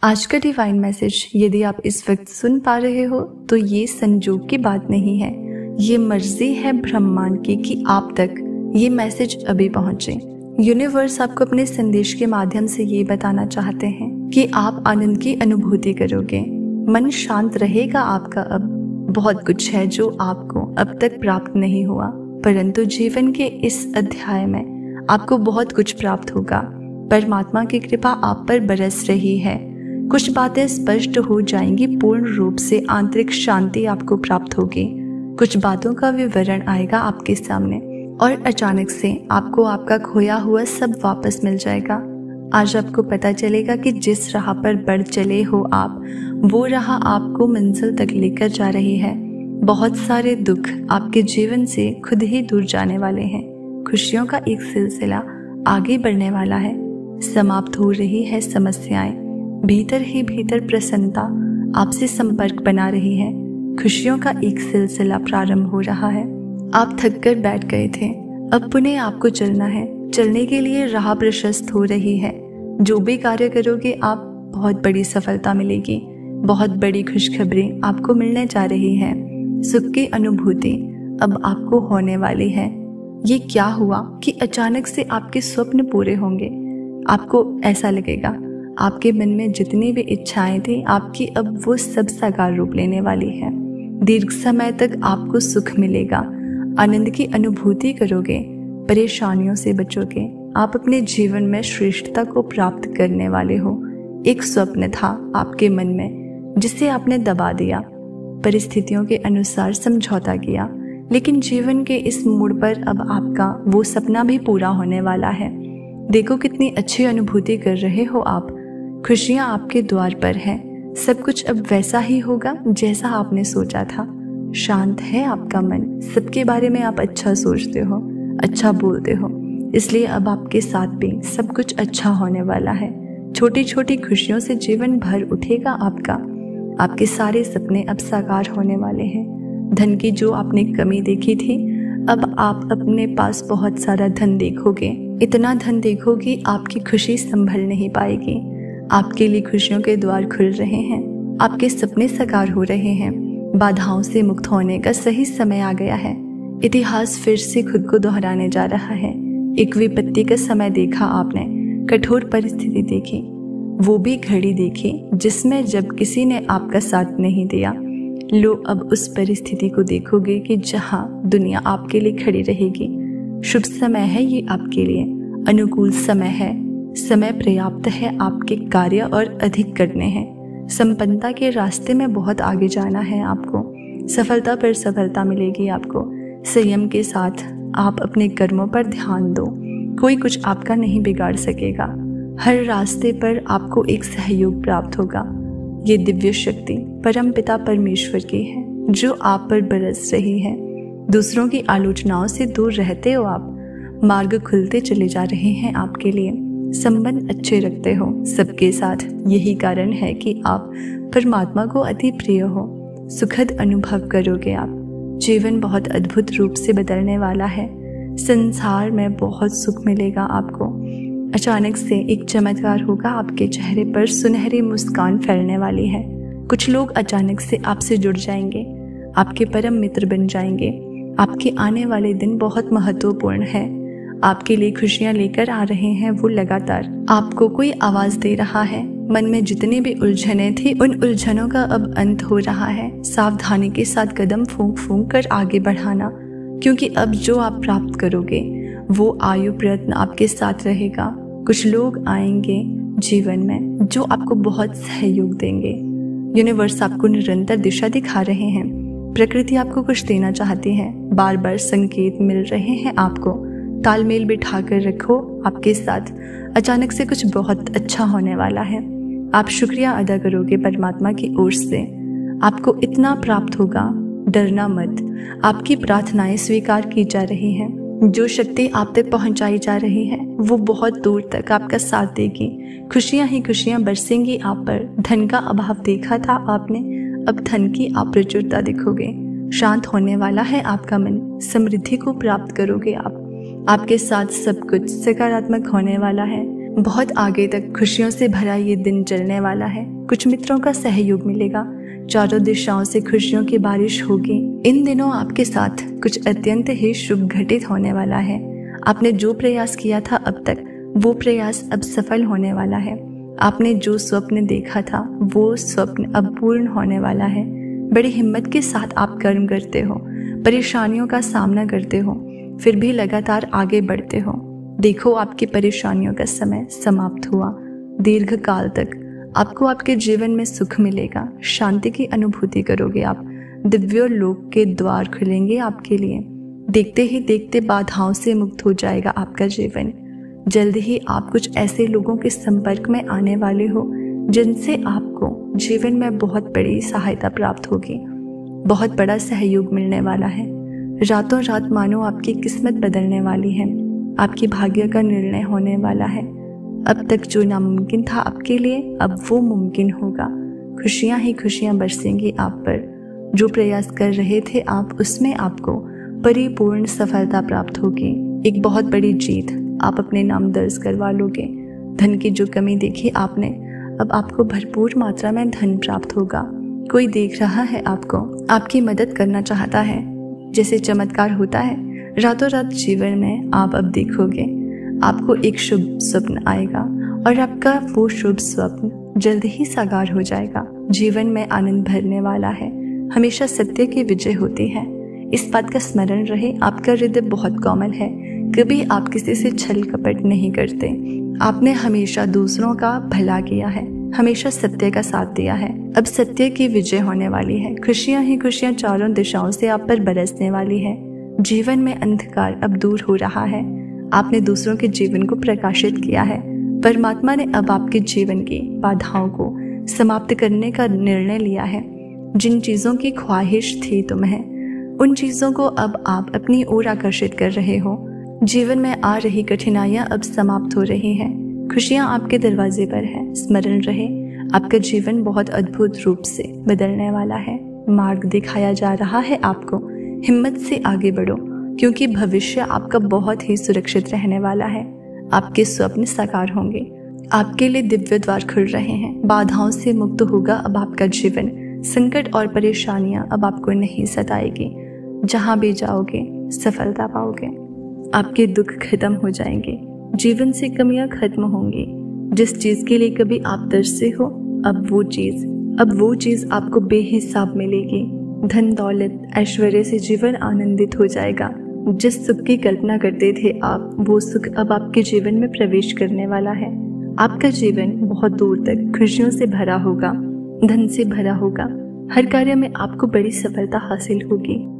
आज का divine message यदि आप इस वक्त सुन पा रहे हो तो ये संजोग की बात नहीं है, ये मर्जी है ब्रह्मांड की कि आप तक ये मैसेज अभी पहुंचे। यूनिवर्स आपको अपने संदेश के माध्यम से ये बताना चाहते हैं कि आप आनंद की अनुभूति करोगे, मन शांत रहेगा आपका। अब बहुत कुछ है जो आपको अब तक प्राप्त नहीं हुआ, परंतु जीवन के इस अध्याय में आपको बहुत कुछ प्राप्त होगा। परमात्मा की कृपा आप पर बरस रही है, कुछ बातें स्पष्ट हो जाएंगी, पूर्ण रूप से आंतरिक शांति आपको प्राप्त होगी। कुछ बातों का विवरण आएगा आपके सामने और अचानक से आपको आपका खोया हुआ सब वापस मिल जाएगा। आज आपको पता चलेगा कि जिस राह पर बढ़ चले हो आप, वो राह आपको मंजिल तक लेकर जा रही है। बहुत सारे दुख आपके जीवन से खुद ही दूर जाने वाले हैं। खुशियों का एक सिलसिला आगे बढ़ने वाला है। समाप्त हो रही है समस्याएं, भीतर ही भीतर प्रसन्नता आपसे संपर्क बना रही है। खुशियों का एक सिलसिला प्रारंभ हो रहा है। आप थक कर बैठ गए थे, अब पुनः आपको चलना है। चलने के लिए राह प्रशस्त हो रही है। जो भी कार्य करोगे आप बहुत बड़ी सफलता मिलेगी, बहुत बड़ी खुशखबरी आपको मिलने जा रही है। सुख की अनुभूति अब आपको होने वाली है। ये क्या हुआ कि अचानक से आपके स्वप्न पूरे होंगे। आपको ऐसा लगेगा आपके मन में जितनी भी इच्छाएं थी आपकी अब वो सब साकार रूप लेने वाली है। दीर्घ समय तक आपको सुख मिलेगा, आनंद की अनुभूति करोगे, परेशानियों से बचोगे। आप अपने जीवन में श्रेष्ठता को प्राप्त करने वाले हो। एक स्वप्न था आपके मन में जिसे आपने दबा दिया, परिस्थितियों के अनुसार समझौता किया, लेकिन जीवन के इस मोड़ पर अब आपका वो सपना भी पूरा होने वाला है। देखो कितनी अच्छी अनुभूति कर रहे हो आप। खुशियां आपके द्वार पर हैं। सब कुछ अब वैसा ही होगा जैसा आपने सोचा था। शांत है आपका मन, सबके बारे में आप अच्छा सोचते हो, अच्छा बोलते हो, इसलिए अब आपके साथ भी सब कुछ अच्छा होने वाला है। छोटी छोटी खुशियों से जीवन भर उठेगा आपका। आपके सारे सपने अब साकार होने वाले हैं। धन की जो आपने कमी देखी थी, अब आप अपने पास बहुत सारा धन देखोगे। इतना धन देखोगे आपकी खुशी संभल नहीं पाएगी। आपके लिए खुशियों के द्वार खुल रहे हैं, आपके सपने साकार हो रहे हैं। बाधाओं से मुक्त होने का सही समय आ गया है। इतिहास फिर से खुद को दोहराने जा रहा है। एक विपत्ति का समय देखा आपने, कठोर परिस्थिति देखी, वो भी घड़ी देखी जिसमें जब किसी ने आपका साथ नहीं दिया। लो अब उस परिस्थिति को देखोगे कि जहां दुनिया आपके लिए खड़ी रहेगी। शुभ समय है ये आपके लिए, अनुकूल समय है। समय पर्याप्त है आपके कार्य और अधिक करने हैं। संपन्नता के रास्ते में बहुत आगे जाना है आपको। सफलता पर सफलता मिलेगी आपको। संयम के साथ आप अपने कर्मों पर ध्यान दो, कोई कुछ आपका नहीं बिगाड़ सकेगा। हर रास्ते पर आपको एक सहयोग प्राप्त होगा। ये दिव्य शक्ति परम पिता परमेश्वर की है जो आप पर बरस रही है। दूसरों की आलोचनाओं से दूर रहते हो आप। मार्ग खुलते चले जा रहे हैं आपके लिए। संबंध अच्छे रखते हो सबके साथ, यही कारण है कि आप परमात्मा को अति प्रिय हो। सुखद अनुभव करोगे आप। जीवन बहुत अद्भुत रूप से बदलने वाला है। संसार में बहुत सुख मिलेगा आपको। अचानक से एक चमत्कार होगा, आपके चेहरे पर सुनहरी मुस्कान फैलने वाली है। कुछ लोग अचानक से आपसे जुड़ जाएंगे, आपके परम मित्र बन जाएंगे। आपके आने वाले दिन बहुत महत्वपूर्ण है। आपके लिए खुशियां लेकर आ रहे हैं वो लगातार। आपको कोई आवाज दे रहा है। मन में जितनी भी उलझने थी उन उलझनों का अब अंत हो रहा है। सावधानी के साथ कदम फूंक फूंक कर आगे बढ़ाना, क्योंकि अब जो आप प्राप्त करोगे वो आयु प्रयत्न आपके साथ रहेगा। कुछ लोग आएंगे जीवन में जो आपको बहुत सहयोग देंगे। यूनिवर्स आपको निरंतर दिशा दिखा रहे हैं। प्रकृति आपको कुछ देना चाहती है। बार बार संकेत मिल रहे हैं आपको। तालमेल बिठा कर रखो आपके साथ। अचानक से कुछ बहुत अच्छा होने वाला है। आप शुक्रिया अदा करोगे परमात्मा की ओर से। आपको इतना प्राप्त होगा, डरना मत। आपकी प्रार्थनाएं स्वीकार की जा रही हैं। जो शक्ति आप तक पहुंचाई जा रही है वो बहुत दूर तक आपका साथ देगी। खुशियां ही खुशियां बरसेंगी आप पर। धन का अभाव देखा था आपने, अब धन की आप प्रचुरता देखोगे। शांत होने वाला है आपका मन। समृद्धि को प्राप्त करोगे आप। आपके साथ सब कुछ सकारात्मक होने वाला है। बहुत आगे तक खुशियों से भरा ये दिन चलने वाला है। कुछ मित्रों का सहयोग मिलेगा, चारों दिशाओं से खुशियों की बारिश होगी। इन दिनों आपके साथ कुछ अत्यंत ही शुभ घटित होने वाला है। आपने जो प्रयास किया था अब तक, वो प्रयास अब सफल होने वाला है। आपने जो स्वप्न देखा था वो स्वप्न अब पूर्ण होने वाला है। बड़ी हिम्मत के साथ आप कर्म करते हो, परेशानियों का सामना करते हो, फिर भी लगातार आगे बढ़ते हो। देखो, आपकी परेशानियों का समय समाप्त हुआ। दीर्घ काल तक आपको आपके जीवन में सुख मिलेगा, शांति की अनुभूति करोगे आप। दिव्य लोक के द्वार खुलेंगे आपके लिए। देखते ही देखते बाधाओं से मुक्त हो जाएगा आपका जीवन। जल्द ही आप कुछ ऐसे लोगों के संपर्क में आने वाले हो जिनसे आपको जीवन में बहुत बड़ी सहायता प्राप्त होगी। बहुत बड़ा सहयोग मिलने वाला है। रातों रात मानो आपकी किस्मत बदलने वाली है। आपकी भाग्य का निर्णय होने वाला है। अब तक जो नामुमकिन था आपके लिए, अब वो मुमकिन होगा। खुशियां ही खुशियां बरसेंगी आप पर। जो प्रयास कर रहे थे आप, उसमें आपको परिपूर्ण सफलता प्राप्त होगी। एक बहुत बड़ी जीत आप अपने नाम दर्ज करवा लोगे। धन की जो कमी देखी आपने, अब आपको भरपूर मात्रा में धन प्राप्त होगा। कोई देख रहा है आपको, आपकी मदद करना चाहता है। जैसे चमत्कार होता है, रातों रात जीवन में आप अब देखोगे आपको एक शुभ स्वप्न आएगा और आपका वो शुभ स्वप्न जल्द ही साकार हो जाएगा। जीवन में आनंद भरने वाला है। हमेशा सत्य की विजय होती है। इस बात का स्मरण रहे, आपका हृदय बहुत कोमल है। कभी आप किसी से छल कपट नहीं करते। आपने हमेशा दूसरों का भला किया है, हमेशा सत्य का साथ दिया है। अब सत्य की विजय होने वाली है। खुशियां ही खुशियां चारों दिशाओं से आप पर बरसने वाली है। जीवन में अंधकार अब दूर हो रहा है। आपने दूसरों के जीवन को प्रकाशित किया है। परमात्मा ने अब आपके जीवन की बाधाओं को समाप्त करने का निर्णय लिया है। जिन चीजों की ख्वाहिश थी तुम्हें, उन चीजों को अब आप अपनी ओर आकर्षित कर रहे हो। जीवन में आ रही कठिनाइयां अब समाप्त हो रही हैं। खुशियां आपके दरवाजे पर है। स्मरण रहे, आपका जीवन बहुत अद्भुत रूप से बदलने वाला है। मार्ग दिखाया जा रहा है आपको। हिम्मत से आगे बढ़ो, क्योंकि भविष्य आपका बहुत ही सुरक्षित रहने वाला है। आपके स्वप्न साकार होंगे। आपके लिए दिव्य द्वार खुल रहे हैं। बाधाओं से मुक्त होगा अब आपका जीवन। संकट और परेशानियां अब आपको नहीं सताएगी। जहां भी जाओगे सफलता पाओगे। आपके दुख खत्म हो जाएंगे। जीवन से कमियां खत्म होंगी। जिस चीज के लिए कभी आप तरसे हो, अब वो चीज आपको बेहिसाब मिलेगी। धन दौलत ऐश्वर्य से जीवन आनंदित हो जाएगा। जिस सुख की कल्पना करते थे आप, वो सुख अब आपके जीवन में प्रवेश करने वाला है। आपका जीवन बहुत दूर तक खुशियों से भरा होगा, धन से भरा होगा। हर कार्य में आपको बड़ी सफलता हासिल होगी।